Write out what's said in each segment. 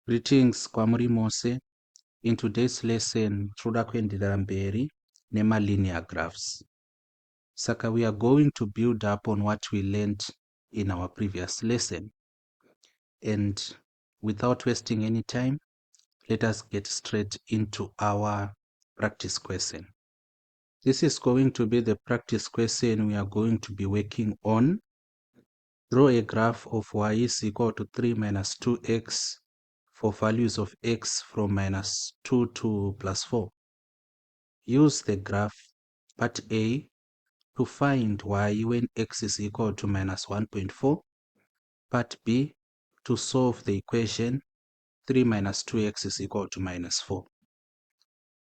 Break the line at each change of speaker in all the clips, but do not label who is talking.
Greetings kwamuri mose. In today's lesson, toda kuenderera mberi linear graphs. Saka we are going to build up on what we learned in our previous lesson. And without wasting any time, let us get straight into our practice question. This is going to be the practice question we are going to be working on. Draw a graph of y is equal to 3 minus 2x for values of x from minus 2 to plus 4. Use the graph part A to find y when x is equal to minus 1.4. Part B to solve the equation 3 minus 2x is equal to minus 4.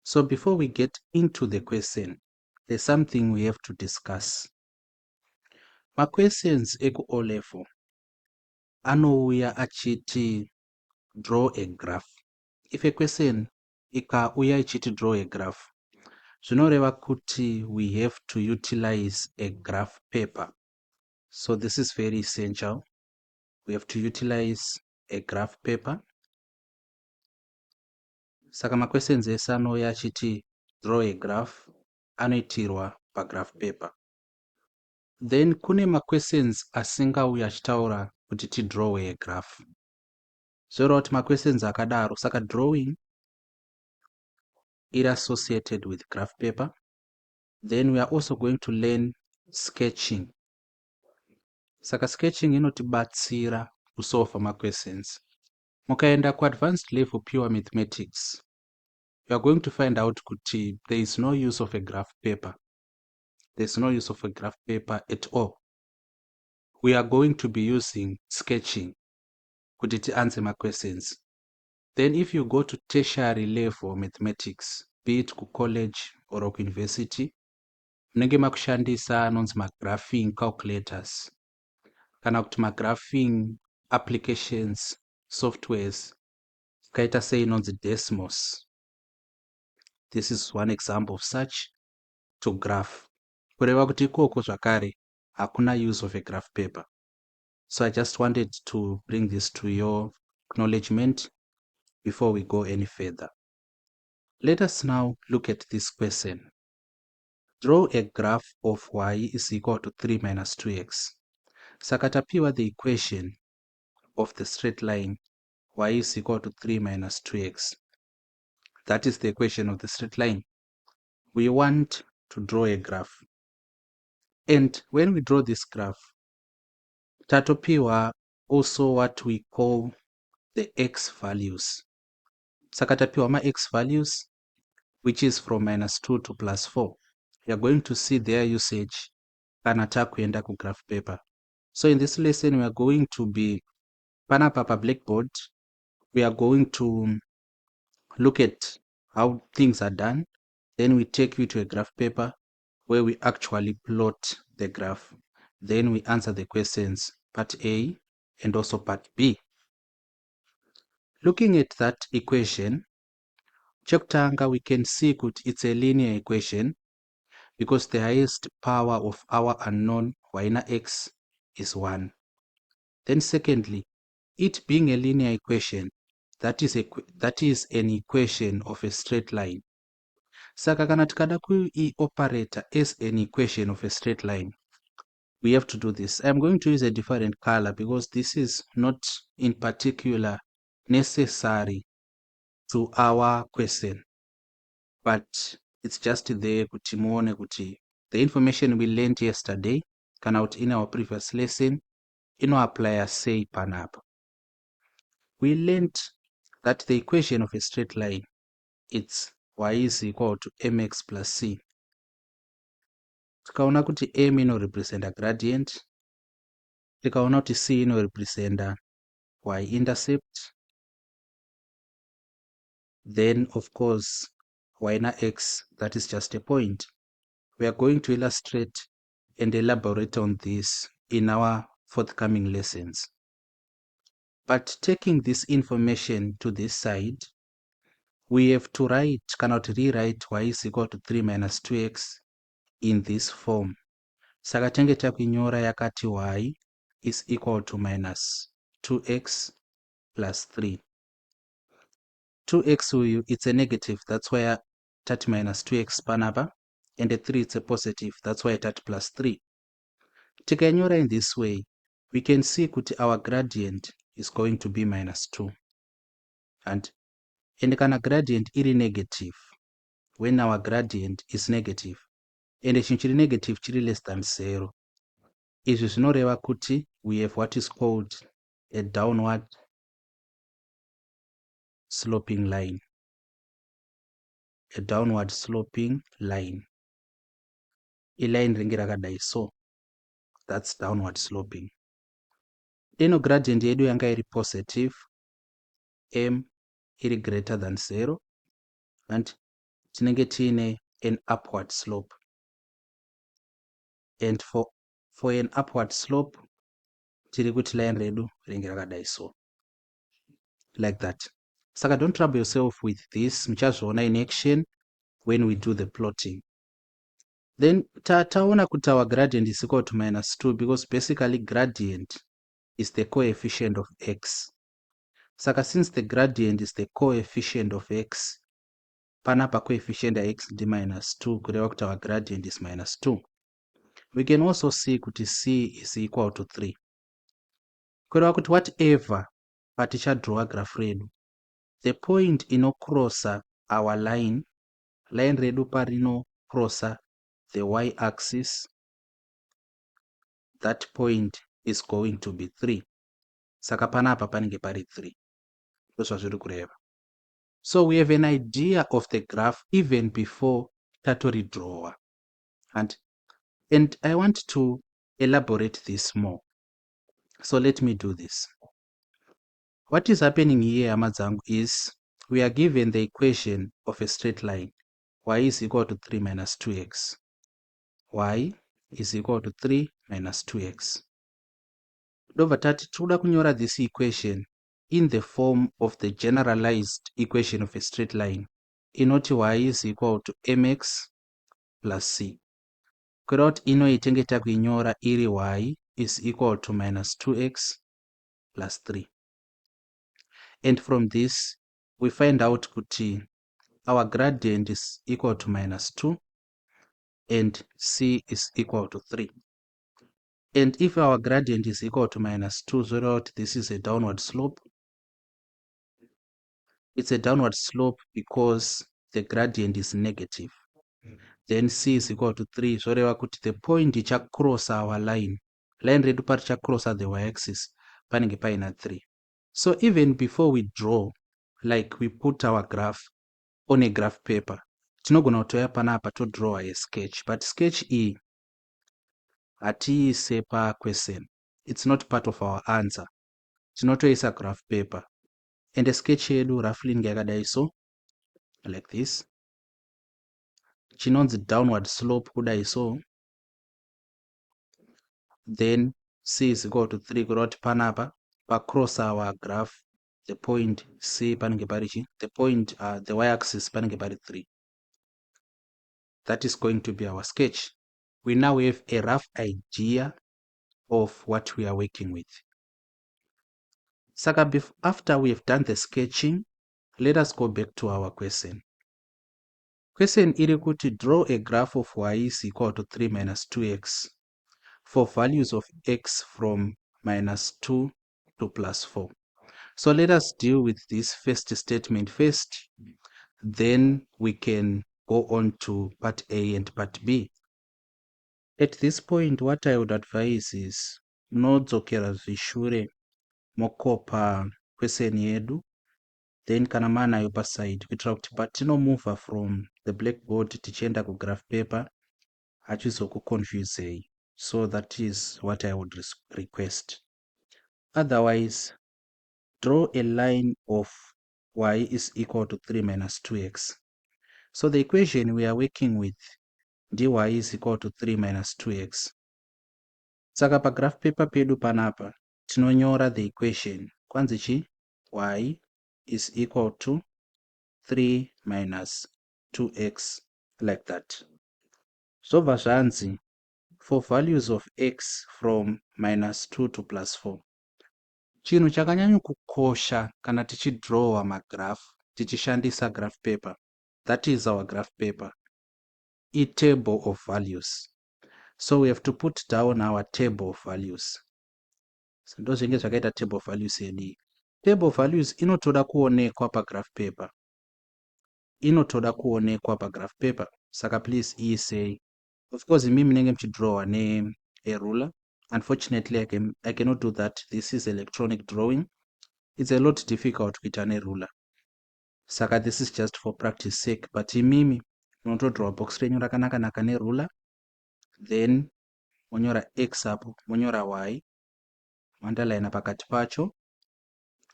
So before we get into the question, there's something we have to discuss. My questions eku O level anouya achiti draw a graph. If a question ikauya ichiti draw a graph, zvinoreva kuti we have to utilize a graph paper. So this is very essential. We have to utilize a graph paper. Saka ma questions ese anouya achiti draw a graph anoitirwa pa graph paper. Then kune ma questions asingauya achitaura kuti ti draw a graph. Zvoreva kuti ma questions akadaro, saka drawing is associated with graph paper. Then we are also going to learn sketching. Saka sketching inotibatsira kusolve ma questions. Mukaenda ku advanced level pure mathematics, you are going to find out kuti there is no use of a graph paper. There is no use of a graph paper at all. We are going to be using sketching kuti ti answer my questions. Then if you go to tertiary level mathematics, be it ku college or ku university, munenge makushandisa anonzi ma graphing calculators kana kuti ma graphing applications softwares kaita sei inonzi Desmos. This is one example of such to graph. Kureva kuti ikoko zvakare hakuna use of a graph paper. So I just wanted to bring this to your acknowledgement before we go any further. Let us now look at this question. Draw a graph of y is equal to 3 minus 2x. Saka tapiwa the equation of the straight line y is equal to 3 minus 2x. That is the equation of the straight line. We want to draw a graph. And when we draw this graph, tatopiwa also what we call the x values. Saka tapiwa ma x values, which is from minus 2 to plus 4. We are going to see their usage kana takuenda ku graph paper. So in this lesson, we are going to be panapa blackboard. We are going to look at how things are done. Then we take you to a graph paper where we actually plot the graph. Then we answer the questions part A and also part B. Looking at that equation, chekutanga we can see that it's a linear equation because the highest power of our unknown y na x is 1. Then secondly, it being a linear equation, that is an equation of a straight line. Saka kana tikada ku-operate as an equation of a straight line, we have to do this. I'm going to use a different color because this is not in particular necessary to our question, but it's just there kuti muone kuti the information we learned yesterday kana kuti in our previous lesson ino-apply sei panapa. We learned that the equation of a straight line, it's y is equal to mx plus c. Tikaona kuti m ino-represent a gradient, tikaona kuti c ino-represent a y-intercept, then of course y na x, that is just a point. We are going to illustrate and elaborate on this in our forthcoming lessons. But taking this information to this side, we have to write, cannot rewrite y is equal to 3 minus 2x in this form. Saka tenge takuinyora yakati y is equal to minus 2x plus 3. 2x uyu it's a negative, that's why tati minus 2x panapa, and a 3 it's a positive, that's why tati plus 3. Tikanyora in this way, we can see kuti our gradient is going to be minus 2. And kana gradient iri negative, when our gradient is negative, and chinhu chiri negative chiri less than 0, izvi zvinoreva kuti we have what is called a downward sloping line. A downward sloping line. A line ringe rakadai so. That's downward sloping. Ino gradient yedu yanga iri positive, m iri greater than 0, and tinenge tiine an upward slope. And for an upward slope, tiri kuti line redu ringe rakadai so. Like that. Saka don't trouble yourself with this. Muchazviona in action when we do the plotting. Then taona kuti our gradient is equal to minus 2 because basically gradient is the coefficient of x. Saka since the gradient is the coefficient of x, panapa coefficient of x is minus 2, kureva kuti our gradient is minus 2. We can also see kuti c is equal to 3. Kureva kuti whatever patichadraw graph redu, the point inocrossa our line redu parino crosser the y-axis, that point is going to be 3. Saka panapa panenge pari 3. So we have an idea of the graph even before tatori drawer. And I want to elaborate this more. So let me do this. What is happening here, Amazangu, is we are given the equation of a straight line. Y is equal to 3 minus 2x. Y is equal to 3 minus 2x. Ndobva tati toda kunyora this equation in the form of the generalized equation of a straight line. Inoti y is equal to mx plus c. Kureva kuti inoitenge takuinyora iri y is equal to minus 2x plus 3. And from this, we find out kuti our gradient is equal to minus 2 and c is equal to 3. And if our gradient is equal to minus 2, so that this is a downward slope. It's a downward slope because the gradient is negative. Then c is equal to 3, so that the point cross our line redu pari cross the y-axis, panenge paina 3. So even before we draw, like we put our graph on a graph paper, tinogona kutoya panapa to draw a sketch, but sketch e hatiise question. It's not part of our answer. Tinotoisa graph paper. And the sketch yedu roughly yakadai so, like this. Chinonzi downward slope kudai so. Then c is equal to 3 kuroti panapa pa cross our graph, the point c panenge parichi, the point the y-axis panenge pari 3. That is going to be our sketch. We now have a rough idea of what we are working with. Saka, after we have done the sketching, let us go back to our question. Question iri kuti draw a graph of y is equal to 3 minus 2x for values of x from minus 2 to plus 4. So let us deal with this first statement first, then we can go on to part A and part B. At this point, what I would advise is munodzokera zvishure mokopa question yedu, then kana manayo paside kuitira kuti patinomova from the blackboard tichienda kugraph paper hachizokuconfusei. So that is what I would request. Otherwise, draw a line of y is equal to 3 minus 2x. So the equation we are working with, dy is equal to 3 minus 2x. Saka pa graph paper pedu panapa, tinonyora the equation. Kwanzichi, y is equal to 3 minus 2x, like that. So vazvanzi, for values of x from minus 2 to plus 4. Chinhu chakanyanya kukosha kana tichidrowa magraph tichishandisa graph paper. That is our graph paper, a table of values. So we have to put down our table of values. So ndo zvinenge zvakaita table of values yedu. Table of values inotoda kuonekwa pagraph paper. Inotoda kuonekwa pagraph paper. Saka please iisei. Of course imi munenge muchidrawa ruler. Unfortunately I cannot do that. This is electronic drawing. It's a lot difficult kuita ruler. Saka this is just for practice sake, but imimi munotodrawa box renyu rakanaka ruler. Then monyora x apo, monyora y, underline pakati pacho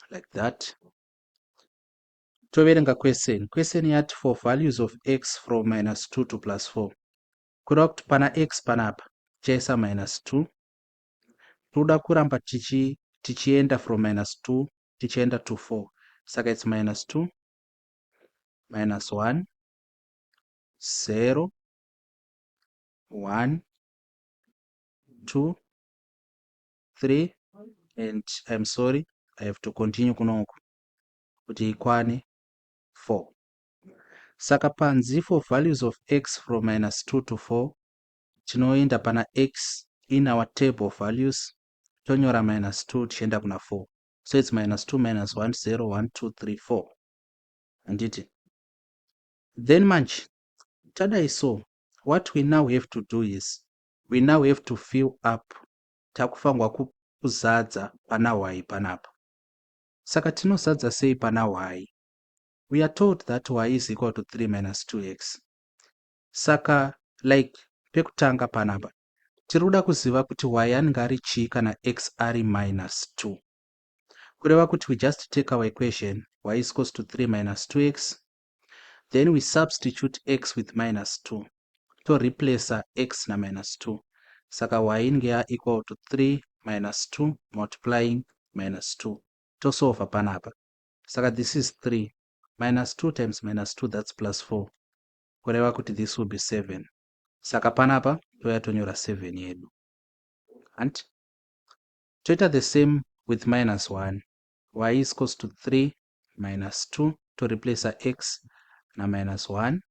like that. Toverenga question. Question yati for values of x from -2 to +4. Kuda kuti pana x panapa chaisa -2. Toda kuramba tichienda from -2 tichienda to 4. Saka it's -2, -1, 0, 1, 2, 3, and I'm sorry, I have to continue kunoku kuti ikwane 4. Saka panzi for values of x from -2 to 4 tinoenda pana x in our table of values tonyora -2 tichienda kuna 4. So it's -2, -1, 0, 1, 2, 3, 4. Handiti? Then manje tadai so what we now have to do is we now have to fill up. Takufangwa kuzadza pana y panapa. Saka tinozadza sei pana y? We are told that y is equal to 3 minus 2x. Saka like pekutanga panapa tiruda kuziva kuti y anenge ari chii kana x ari -2. Kureva kuti we just take our equation y is equals to 3 minus 2x, then we substitute x with -2 to replace x na -2. Saka y inenge equal to 3 minus 2 multiplying -2. To solve panapa. Saka this is 3 minus 2 times -2, that's +4. Kureva kuti this will be 7. Saka panapa toya tonyora 7 yedu. And toita the same with -1. Y is equals to 3 minus 2 to replace x na -1.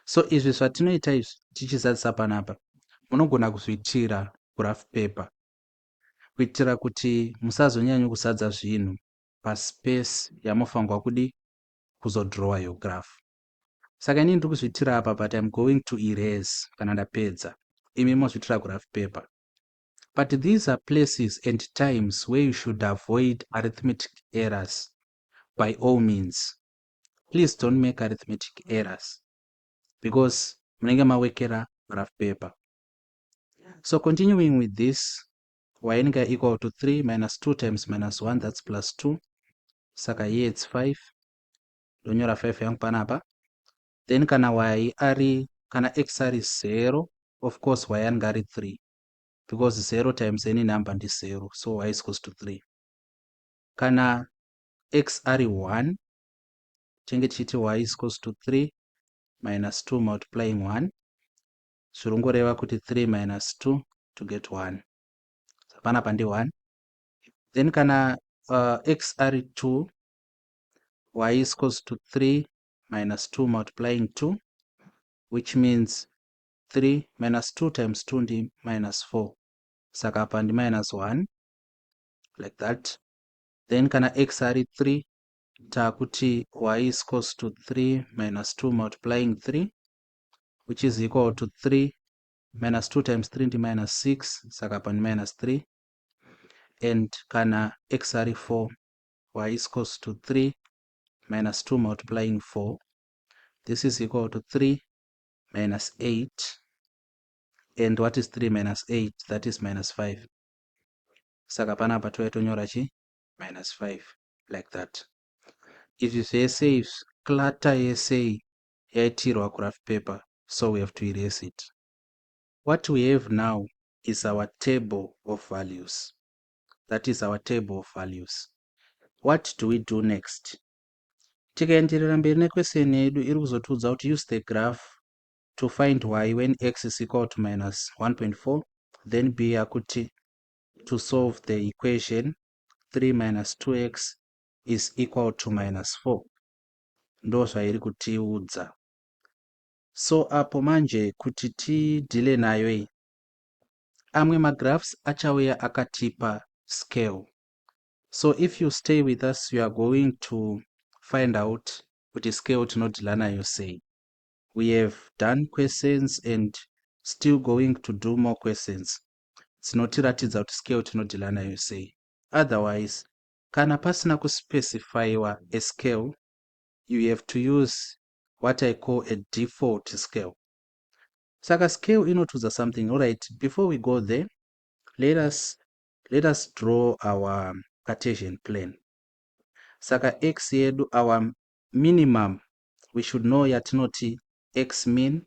So izvi zvatinoita izvi tichizadzisa panapa munogona kuzviitira graph paper kuitira kuti musazonyanya kuzadza zvinhu paspace yamofanirwa kudi kuzodrowa your graph. Saka inini ndiri kuzviitira apa, but I'm going to erase kana ndapedza. Imi mozviitira graph paper. But these are places and times where you should avoid arithmetic errors. By all means, please don't make arithmetic errors because munenge mawekera graph paper. So continuing with this, y inenge equal to 3 minus 2 times -1, that's +2. Saka here it's 5. Donyora 5 yangu panapa. Then kana x ari 0, of course y anenge ari 3 because 0 times any number ndi 0, so y is equals to 3. Kana x ari 1 tinenge tichiti y is equals to 3 minus 2 multiplying 1. Zvirongoreva kuti 3 minus 2 to get 1. Panapa ndi 1. Then kana x ari 2, y is equals to 3 minus 2 multiplying 2, which means 3 minus 2 times 2 ndi -4. Saka apa ndi -1 like that. Then kana x ari 3 takuti y is equals to 3 minus 2 multiplying 3, which is equal to 3 minus 2 times 3 ndi -6. Saka apa ndi -3. And kana x ari 4, y is equals to 3 minus 2 multiplying 4. This is equal to 3 minus 8. And what is 3 minus 8? That is -5. Saka panapa toya tonyora chi -5 like that. Izvi zvese clutter yese yaitirwa graph paper, so we have to erase it. What we have now is our table of values. That is our table of values. What do we do next? Tikaenderera mberi nequestion yedu iri kuzotiudza kuti use the graph to find y when x is equal to -1.4, then b yakuti to solve the equation 3 minus 2x is equal to -4. ndo zvairi kutiudza. So apo manje kuti tidhile nayo iyi, amwe magraphs achauya akatipa scale. So if you stay with us, you are going to find out kuti scale tinodhila nayo sei. We have done questions and still going to do more questions dzinotiratidza kuti scale tinodhila nayo sei. Otherwise, kana pasina kuspecifyiwa a scale, you have to use what I call a default scale. Saka scale inotiudza something. Alright, before we go there, let us draw our Cartesian plane. Saka x yedu, our minimum, we should know yatinoti x min.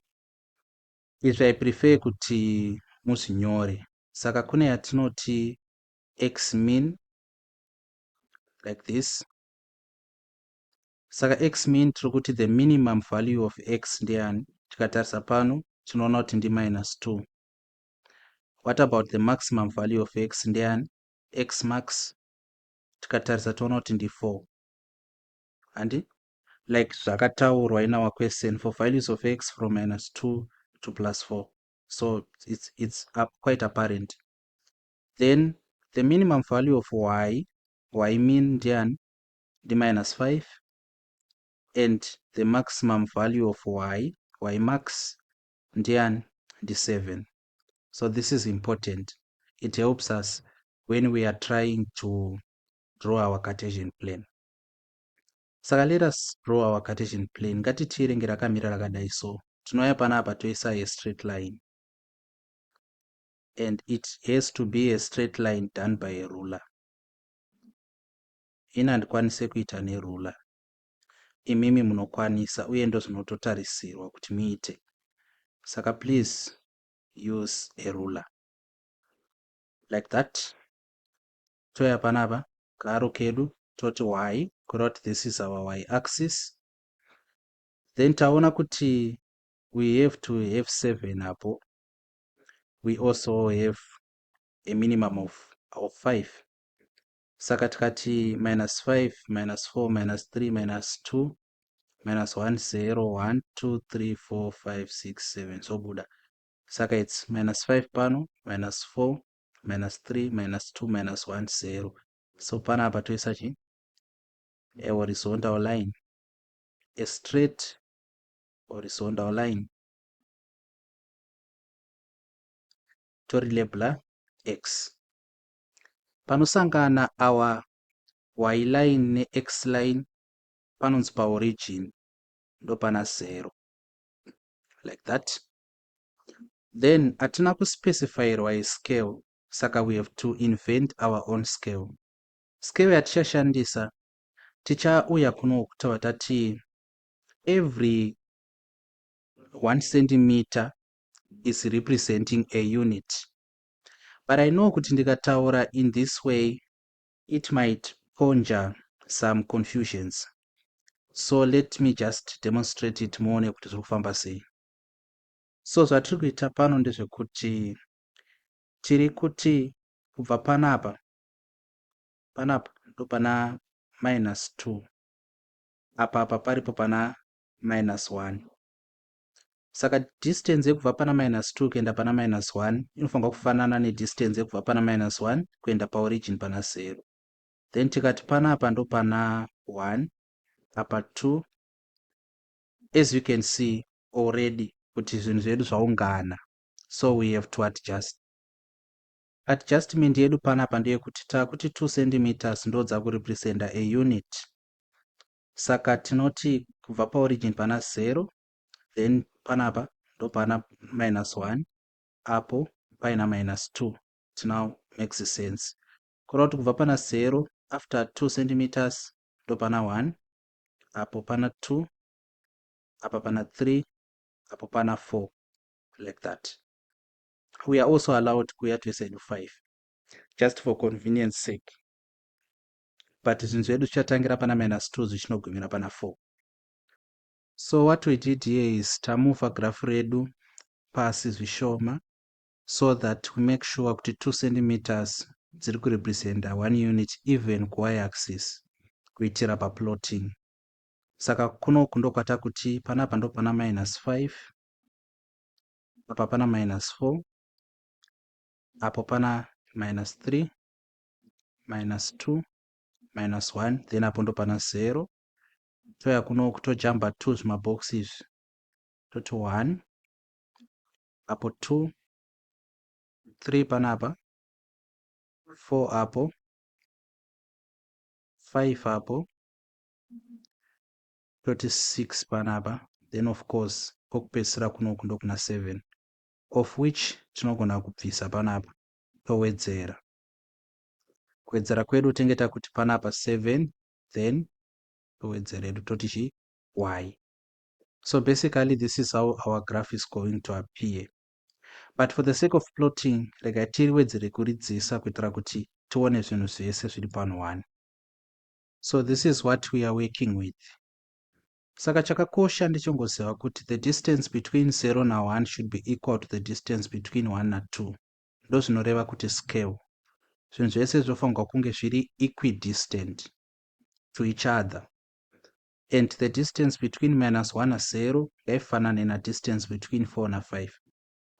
If I prefer kuti musinyore, saka kune yatinoti x min like this. Saka x min tiri the minimum value of x ndiani? Tikatarisa pano tinoona kuti ndi -2. What about the maximum value of x ndiani? X max tikatarisa toona kuti ndi 4. And like zvakataurwa in our question, for values of x from -2 to +4. So it's quite apparent. Then the minimum value of y min ndiani? Ndi -5. And the maximum value of y max ndiani? Ndi 7. So this is important. It helps us when we are trying to draw our Cartesian plane. Saka let us draw our Cartesian plane. Ngatitierenge rakamira rakadai so. Tinouya panapa toisa a straight line. And it has to be a straight line done by a ruler. Ina handikwanise kuita neruler. Imimi munokwanisa uye ndo zvinototarisirwa kuti muite. Saka please use a ruler. Like that. Toya panapa karo kedu toti y, kuroti this is our y axis. Then taona kuti we have to have 7 apo. We also have a minimum of 5. Saka tikati -5, -4, -3, -2, -1, 0, 1, 2, 3, 4, 5, 6, 7. So buda. Saka it's -5 pano, -4, -3, -2, -1, 0. So panapa toisa chi? A horizontal line. A straight horizontal line. Torilabela x. Panosangana our y line ne x line panonzi pa origin ndo pana 0. Like that. Then atina kuspecifyirwa a scale, saka we have to invent our own scale. Scale yatichashandisa tichauya kuno kutaura tati every 1 centimeter is representing a unit. But I know kuti ndikataura in this way it might conjure some confusions. So let me just demonstrate it more nekuti zviri kufamba sei. So zvatiri kuita pano ndezvekuti tiri kuti kubva panapa ndo pana -2, apa paripo pana -1. Saka distance yekubva pana -2 kuenda pana -1 inofanira kufanana nedistance yekubva pana -1 kuenda paorigin pana 0. Then tikati panapa ndo pana 1, apa 2. As you can see already kuti zvinhu zvedu zvaungana. So we have to adjust. Adjustment yedu panapa ndeyekuti takuti 2 centimeters ndo dzakurepresenta a unit. Saka tinoti kubva paorigin pana 0, then panapa ndo pana -1, apo paina -2. It now makes sense. Kuroti kubva pana 0 after 2 centimeters ndo pana 1, apo pana 2, apa pana 3, apo pana 4. Like that. We are also allowed kuya toisa 5 just for convenience sake. But zvinhu zvedu zvichatangira pana -2 zvichinogumira pana 4. So what we did here is tamova graph redu pasi zvishoma so that we make sure kuti 2 centimeters dziri kurepresenta 1 unit even kuy axis kuitira paplotting. Saka kunoku ndokwata kuti panapa ndo pana -5, apa pana -4, apo pana -3, -2, -1, then apo ndo pana 0. Toya kunoku tojamba 2 zvimabhokisi izvi, toti 1, apo 2, 3 panapa, 4 apo, 5 apo, toti 6 panapa, then of course kokupedzisira kunoku ndokuna 7, of which tinogona kubvisa panapa towedzera. Kuwedzera kwedu tenge takuti panapa 7, then towedzeredu toti chi y. So basically this is how our graph is going to appear. But for the sake of plotting, regai tiwedzere kuridzisa kuitira kuti tione zvinhu zvese zviri pano 1. So this is what we are working with. Saka chakakosha ndechongoziva kuti the distance between 0 na 1 should be equal to the distance between 1 na 2. Ndo zvinoreva kuti scale. Zvinhu zvese zvofanirwa kunge zviri equidistant to each other. And the distance between -1 na 0 ngaifanane na distance between 4 na 5.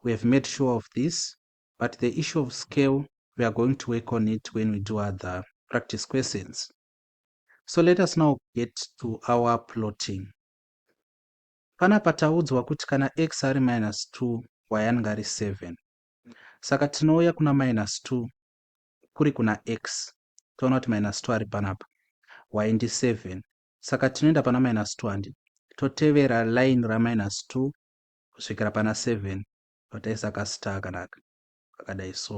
We have made sure of this, but the issue of scale, we are going to work on it when we do other practice questions. So let us now get to our plotting. Panapa taudzwa kuti kana x ari -2, y anenge ari 7. Saka tinouya kuna -2 kuri kuna x. Toona kuti -2 ari panapa, y ndi 7. Saka tinoenda pana -2 handi, totevera line ra -2 kusvikira pana 7, totaisa ka star kanaka kakadai so,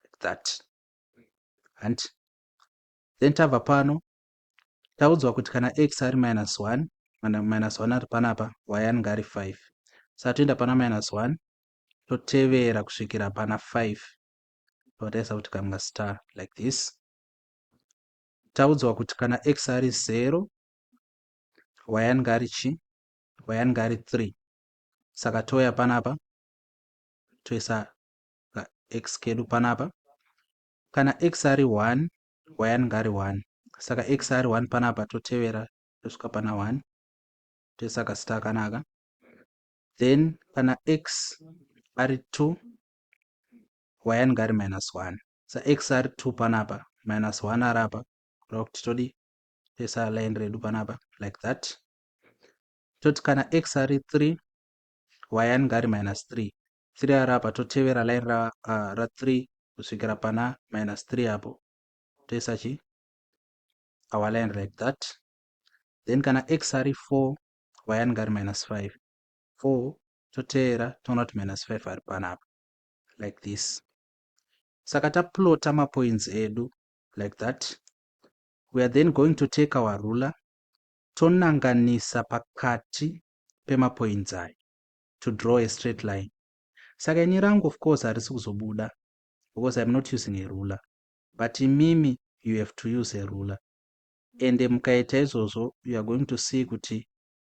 like that. And then tabva pano taudzwa kuti kana x ari -1, -1 ari panapa, y anenge ari 5. Saka toenda pana -1 totevera kusvikira pana 5, totaisa kuti kamwe star like this. Taudzwa kuti kana x ari 0, y anenge ari chi, y anenge ari 3. Saka toya panapa toisa ka x kedu panapa. Kana x ari 1, y anenge ari 1. Saka x ari 1 panapa totevera tosvika pana 1, toisa ka star kanaka. Then kana x ari 2, y anenge ari -1. Saka x ari 2 panapa, -1 ari apa, kureva kuti todi toisa line redu panapa like that. Toti kana x ari 3, y anenge ari -3. 3 ari apa, totevera line ra 3 kusvikira pana -3 apo, toisa chi our line like that. Then kana x ari 4, y anenge ari -5. 4 totevera toona kuti -5 ari panapa like this. Saka taplota mapoints edu like that. We are then going to take our ruler tonanganisa pakati pemapoints aya to draw a straight line. Saka ini rangu of course harisi kuzobuda because I'm not using a ruler, but imimi you have to use a ruler. And mukaita izvozvo you are going to see kuti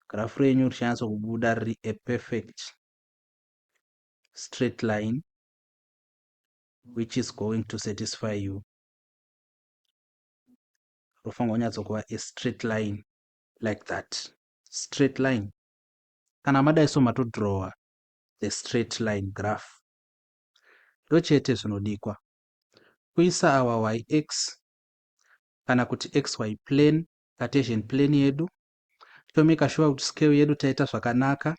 graph renyu richanyatso kubuda riri a perfect straight line which is going to satisfy you. Rofanirwa kunyatso kuva a straight line like that. Straight line. Kana madai so matodrawa the straight line graph. Ndochete zvinodikwa. Kuisa our yx kana kuti xy plane, Cartesian plane yedu. Tomeka sure kuti scale yedu taita zvakanaka.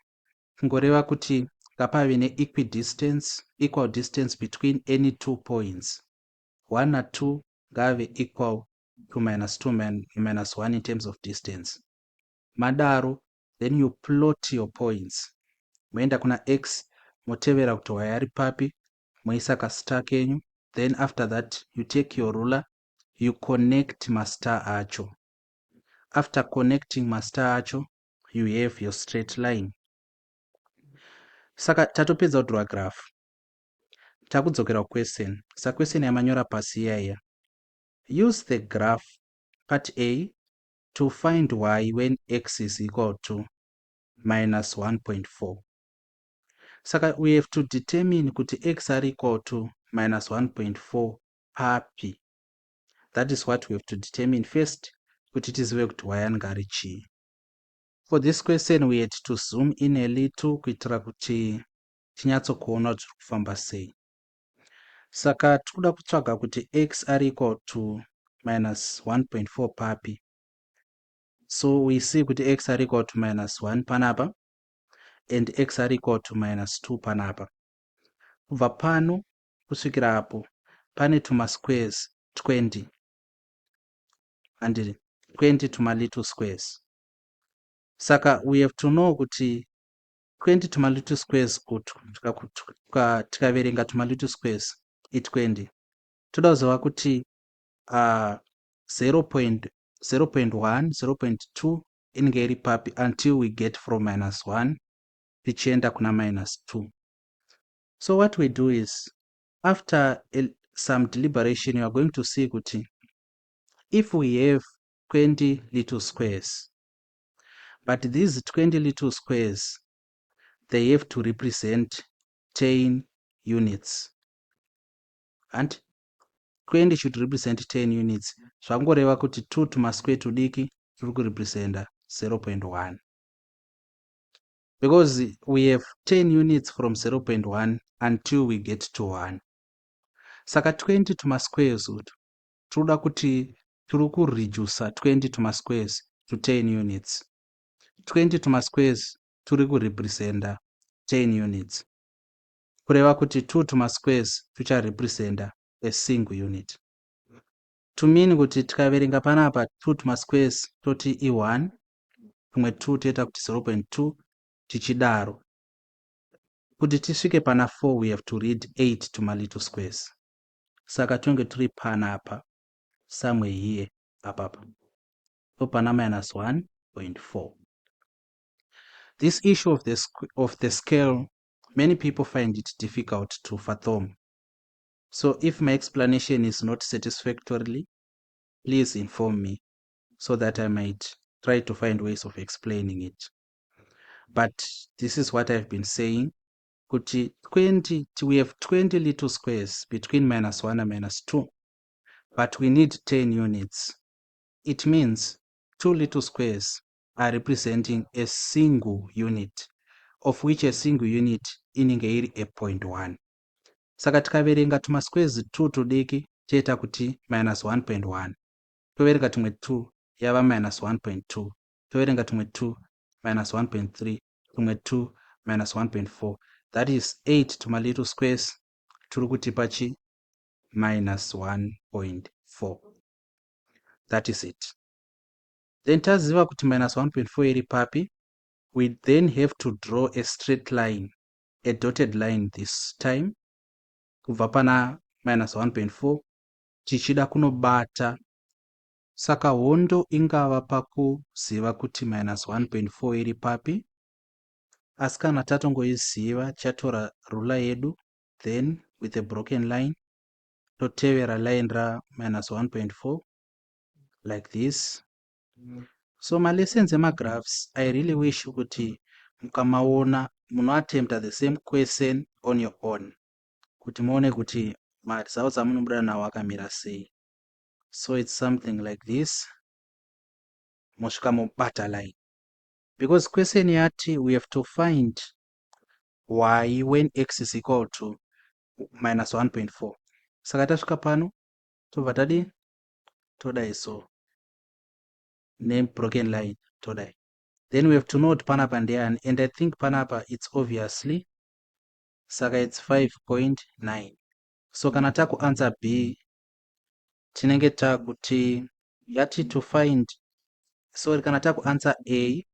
Kungoreva kuti ngapave ne equidistance, equal distance between any two points. 1 na 2 ngave equal to -2 -1 in terms of distance. Madaro, then you plot your points. Moenda kuna x, motevera kuti y ari papi, moisa ka star kenyu. Then after that, you take your ruler, you connect mastar acho. After connecting mastar acho, you have your straight line. Saka tatopedza kudraw graph. Takudzokera question. Sa question yamanyora pasi yaya. Use the graph part A to find y when x is equal to -1.4. Saka we have to determine kuti x are equal to -1.4 papi. That is what we have to determine first, kuti tizive kuti y anenge ari chii. For this question we had to zoom in a little kuitira kuti tinyatsokuona kuti zviri kufamba sei. Saka tikuda kutsvaga kuti x are equal to minus 1.4 papi. So we see kuti x are equal to minus 1 panapa and x are equal to minus 2 panapa. Kubva pano kusvikira apo pane tuma squares 20 and 20 tuma little squares. Saka we have to know kuti 20 tuma little squares kuti tikaverenga tuma little squares i20 toda kuziva kuti 0.1 0.2 inenge iri papi until we get from minus 1 tichienda kuna minus 2. So what we do is after some deliberation you are going to see kuti if we have 20 little squares, but these 20 little squares they have to represent 10 units and 20 should represent 10 units. Zvangoreva kuti 2 tuma square tudiki turi kurepresenta 0.1 because we have 10 units from 0.1 until we get to 1. Saka 20 tuma squares utu toda kuti turi kureduce 20 tuma squares to 10 units. 20 tuma squares turi kurepresenta 10 units. Kureva kuti 2 tuma squares tucharepresenta a single unit. To mean kuti tikaverenga panapa 2 tuma squares toti i1 tumwe 2 toita kuti 0.2 tichidaro. Kuti tisvike pana 4 we have to read 8 tuma little squares. Saka tonge turi panapa somewhere here apapa. So pana minus 1.4. This issue of the scale, many people find it difficult to fathom. So if my explanation is not satisfactorily, please inform me so that I might try to find ways of explaining it. But this is what I've been saying. We have 20 little squares between minus 1 and minus 2, but we need 10 units. It means 2 little squares are representing a single unit, of which a single unit inenge iri a 0.1. Saka tikaverenga tuma squares 2 tudiki toita kuti minus 1.1. Toverenga tumwe 2 yava minus 1.2. Toverenga tumwe 2 minus 1.3. Tumwe 2 minus 1.4. That is 8 tuma little squares turi kutipa chi minus 1.4. That is it. Then taziva kuti minus 1.4 iri papi, we then have to draw a straight line, a dotted line this time. Kubva pana minus 1.4 tichida kunobata. Saka hondo ingava pakuziva kuti minus 1.4 iri papi. Asi kana tatongoiziva chatora ruler yedu, then with a broken line totevera line ra minus 1.4 like this. So my lessons ema graphs, I really wish kuti mukamaona muno attempt the same question on your own, kuti muone kuti results amunobuda nawo akamira sei. So it's something like this. Mosvika mobata line. Because question yati we have to find y when x is equal to minus 1.4. Saka tasvika pano tobva tadi todai so name broken line todai. Then we have to note panapa ndeani, and I think panapa it's obviously saka it's 5.9. So kana taku answer B tinenge takuti yati to find, sorry, kana taku answer A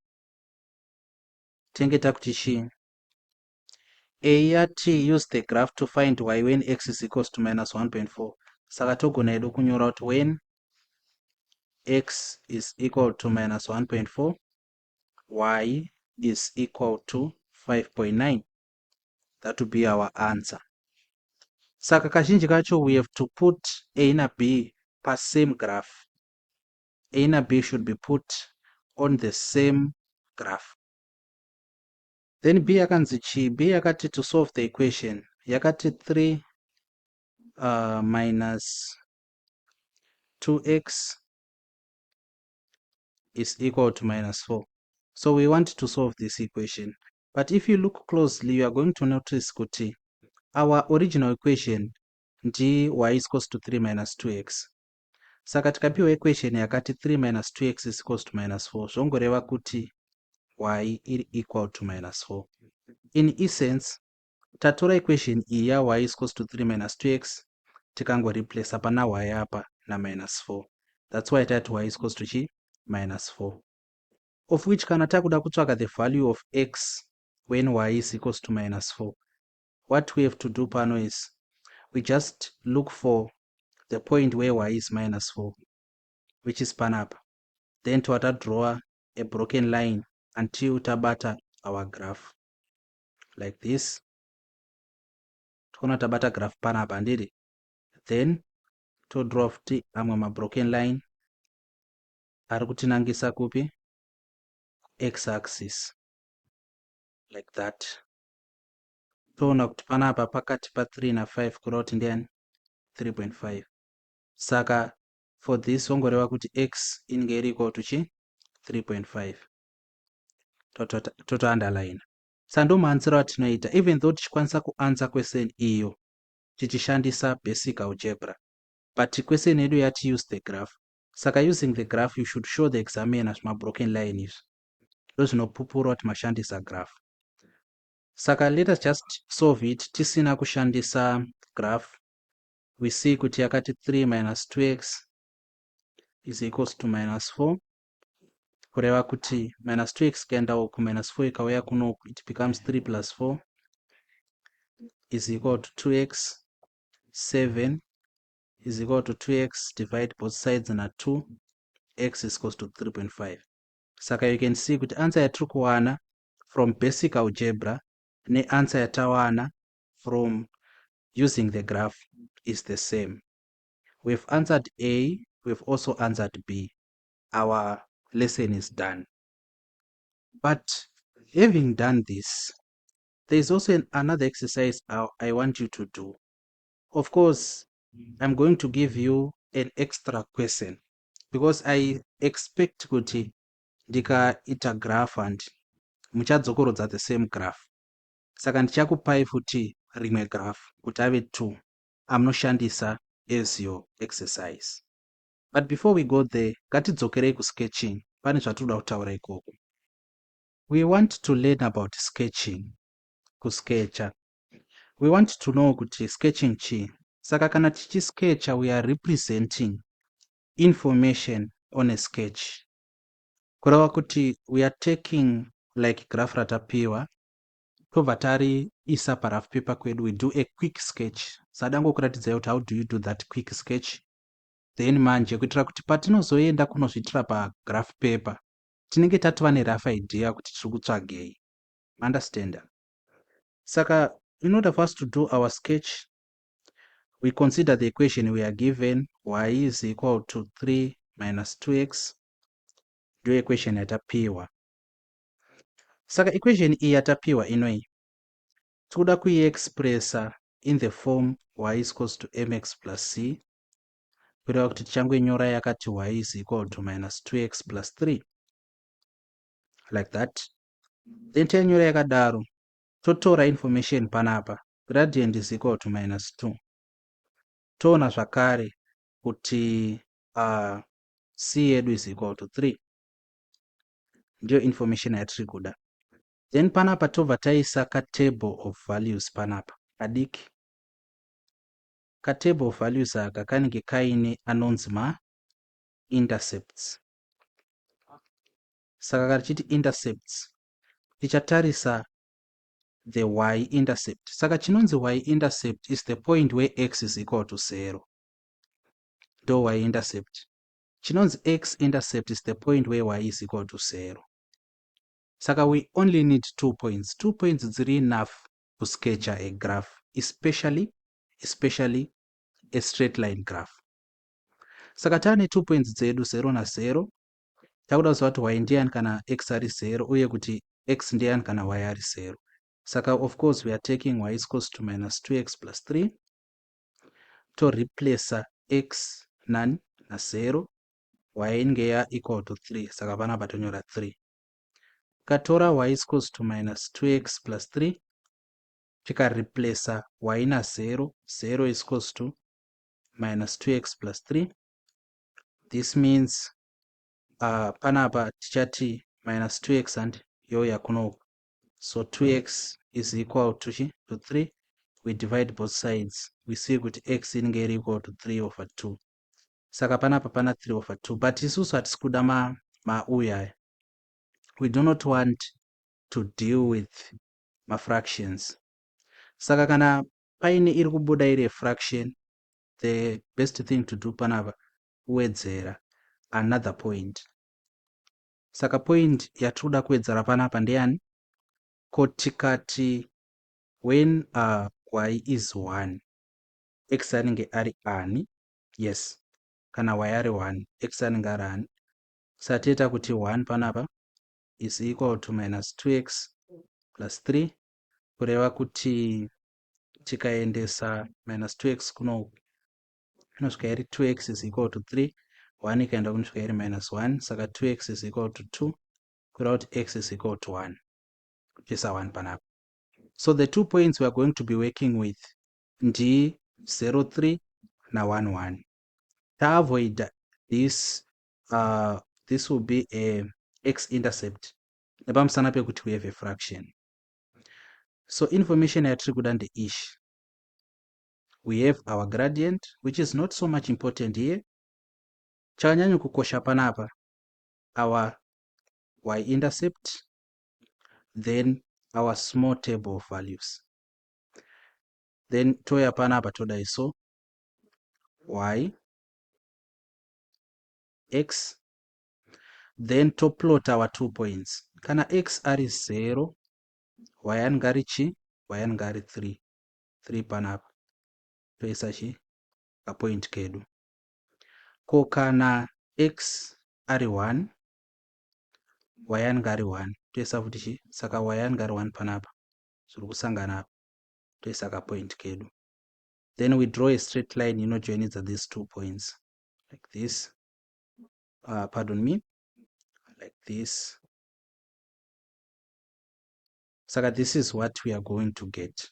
tinenge takuti chi A yati use the graph to find y when x is equals to minus 1.4. Saka togona edu kunyora kuti when x is equal to minus 1.4, y is equal to 5.9. That would be our answer. Saka kazhinji kacho we have to put A na B per same graph. A na B should be put on the same graph. Then B yakanzi chi, B yakati to solve the equation yakati 3 minus 2x is equal to minus 4. So we want to solve this equation. But if you look closely, you are going to notice kuti our original equation ndi y is equals to 3 minus 2x. Saka tikapiwa equation yakati 3 minus 2x is equals to minus 4. Zvongoreva kuti y iri equal to minus 4. In essence, tatora equation iyi ya y is equals to 3 minus 2x tikango replace pana y apa na minus 4. That's why tati y is equals to chi minus 4. Of which kana takuda kutsvaka the value of x when y is equals to minus 4. What we have to do pano is we just look for the point where y is minus 4, which is panapa. Then to draw a broken line until tabata our graph like this. Tukona tabata graph panapa ndiri. Then to draw amwe broken line ari kutinangisa kupi x axis like that. Toona kuti panapa pakati pa 3 na 5 kureva kuti ndiani 3.5. Saka for this wongoreva kuti x inge iri equal to chi 3.5. Toto underline. Sando maanziro atinoita even though tichikwanisa kuanza question iyo tichishandisa basic algebra, but question yedu yati use the graph. Saka using the graph you should show the examiner zvima broken line izvi ndo zvinopupura kuti mashandisa graph. Saka let us just solve it tisina kushandisa graph. We see kuti yakati 3 minus 2x is equals to minus 4. Kureva kuti minus 2x kaenda uku minus 4 ikauya kunoku it becomes 3 plus 4 is equal to 2x. 7 is equal to 2x, divide both sides na 2, x is equals to 3.5. Saka you can see kuti answer yatiri kuwana from basic algebra ne answer yatawana from using the graph is the same. We've answered A, we've also answered B. Our lesson is done. But having done this, there is also another exercise I want you to do. Of course, I'm going to give you an extra question because I expect kuti ndikaita graph and muchadzokorodza the same graph. Saka ndichakupai futi rimwe graph kuti ave 2 amunoshandisa as your exercise. But before we go there, ngatidzokerei kusketching. Pane zvatoda kutaura ikoko. We want to learn about sketching, kuskecha. We want to know kuti sketching chi. Saka kana tichisketcha, we are representing information on a sketch. Kureva kuti we are taking like graph ratapiwa, tobva tariisa parafu paper kwedu, we do a quick sketch. Sadango kuratidzai kuti how do you do that quick sketch. Then manje kuitira kuti patinozoenda kunozviitira pagraph paper tinenge tatova nerough idea kuti tiri kutsvagei. Understand? Saka in order for us to do our sketch, we consider the equation we are given, y is equal to 3 minus 2x. Do equation yatapiwa. Saka equation iyi yatapiwa inoi toda kuiexpressa in the form y is equals to mx plus c. Kureva kuti tichangoinyora yakati y is equal to minus 2x plus 3 like that. Then tanyora yakadaro totora information panapa, gradient is equal to minus 2. Toona zvakare kuti c yedu is equal to 3. Ndio information yatiri kuda. Then panapa tobva taisa ka table of values panapa kadiki. Ka table of values aka kanenge kaine anonzi ma intercepts. Saka kachiti intercepts tichatarisa the y intercept. Saka chinonzi y intercept is the point where x is equal to 0. Do y intercept. Chinonzi x intercept is the point where y is equal to 0. Saka we only need 2 points. 2 points is enough to sketch a graph, especially a straight line graph. Saka tane 2 points zedu 0 na 0. Takuda kuziva kuti y ndiani kana x ari 0 uye kuti x ndiani kana y ari 0. Saka of course we are taking y is equals to minus 2x plus 3 to replace x nani na 0, y inge ya equal to 3. Saka panapa tonyora 3. Tikatora y is equals to minus 2x plus 3, tikareplace y na0, 0 is equals to minus 2x plus 3. This means panapa tichati minus 2x and yoya kunoku. So 2x is equal to 3. We divide both sides. We see that x inenge equal to 3 over 2. Saka panapa pana 3 over 2. But isusu hatisi kuda mauya. We do not want to deal with fractions. Saka kana paine iri kubuda iri fraction, the best thing to do panapa kuwedzera another point. Saka point yatinoda kuwedzera panapa ndeyani? Kotikati when y is 1, x anenge ari ani, yes, kana y ari 1, x anenge ari ani. Satieta kuti 1 panapa is equal to minus 2x plus 3, kureva kuti tikaendesa minus 2x kuno inosvika iri 2x is equal to 3, 1 ikaenda kunosvika iri minus 1, saka 2x is equal to 2, kureva kuti x is equal to 1, kuchisa 1 panapa. So the 2 points we are going to be working with ndi 0, 3 na 1, 1. To avoid this, this will be a x-intercept. Nepamusana pekuti we have a fraction. So information yatiri kuda ndeishi. We have our gradient, which is not so much important here. Chakanyanya kukosha panapa, our y-intercept, then our small table of values. Then toya panapa toda iso y, x, then to plot our 2 points. Kana x ari 0, y anenge ari chi, y anenge ari 3. 3 panapa. Toisa chi ka point kedu. Ko kana x ari 1, y anenge ari 1. Toisa futi chi, saka y anenge ari 1 panapa. Zviri kusangana apa. Toisa ka point kedu. Then we draw a straight line inojoinidza these 2 points. Like this. Pardon me. Like this. Saka this is what we are going to get.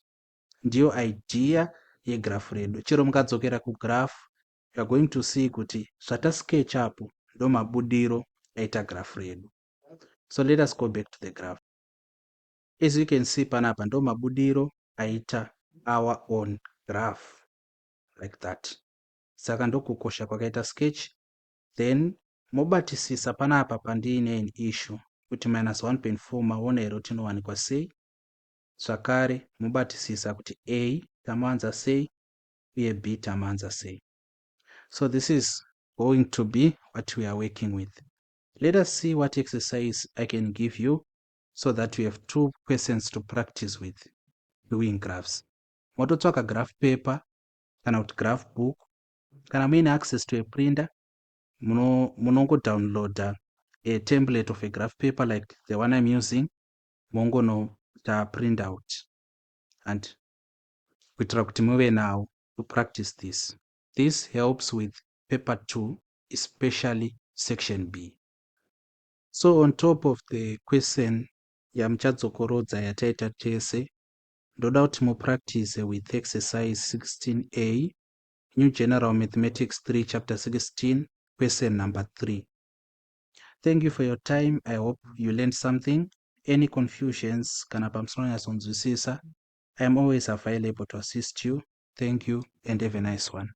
Ndiyo idea yegraph redu. Chiro mukadzokera kugraph, you are going to see kuti zvata sketch apo ndo mabudiro aita graph redu. So let us go back to the graph. As you can see panapa ndo mabudiro aita our own graph, like that. Saka ndo kukosha kwakaita sketch. Then mobatisisa panapa pandiine an issue kuti minus 1.4 maona here tinowanikwa sei. Zvakare mobatisisa kuti a tamawanza sei uye b tamawanza sei. So this is going to be what we are working with. Let us see what exercise I can give you so that we have 2 questions to practice with doing graphs. Mototsvaka graph paper kana kuti graph book, kana muine access to a printer, munongo download a template of a graph paper like the one I'm using, mongono print out and kuitira kuti muve now to practice this. This helps with paper 2, especially section B. So on top of the question yamuchadzokorodza yataita tese, ndoda kuti mupractice with exercise 16a, New General Mathematics 3, chapter 16, question number 3. Thank you for your time. I hope you learned something. Any confusions, kana pamusoro nyasonzwisisa, I am always available to assist you. Thank you and have a nice one.